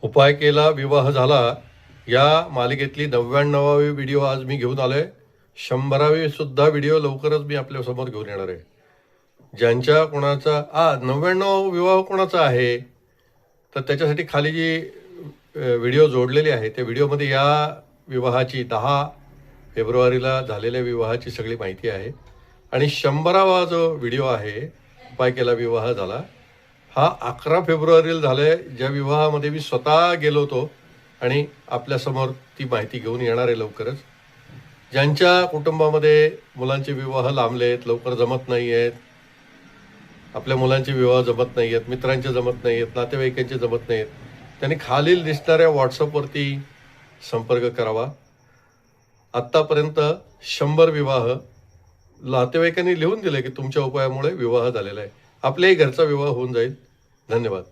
उपाय केला विवाह झाला या मालिकेतली 99वी व्हिडिओ आज मी घेऊन आलोय. 100वी सुद्धा व्हिडिओ लवकरच मी आपल्या समोर घेऊन येणार आहे. ज्यांच्या कोणाचा 99 विवाह कोणाचा आहे तर त्याच्यासाठी खाली जी व्हिडिओ जोडलेली आहे त्या व्हिडिओमध्ये या विवाहाची 10 फेब्रुवारीला झालेल्या विवाहाची सगळी माहिती आहे. आणि 100वा जो व्हिडिओ आहे उपाय केला विवाह झाला हा 11 फेब्रुवारीला झालाय, ज्या विवाहामध्ये मी स्वतः गेलो होतो आणि आपल्यासमोर ती माहिती घेऊन येणार आहे लवकरच. ज्यांच्या कुटुंबामध्ये मुलांचे विवाह लांबलेत, लवकर जमत नाही आहेत, आपल्या मुलांचे विवाह जमत नाही आहेत, मित्रांचे जमत नाही आहेत, नातेवाईकांचे जमत नाही आहेत, त्यांनी खालील दिसणाऱ्या व्हॉट्सअपवरती संपर्क करावा. आत्तापर्यंत 100 विवाह नातेवाईकांनी लिहून दिले की तुमच्या उपायामुळे विवाह झालेला आहे. आपल्याही घरचा विवाह होऊन जाईल. धन्यवाद.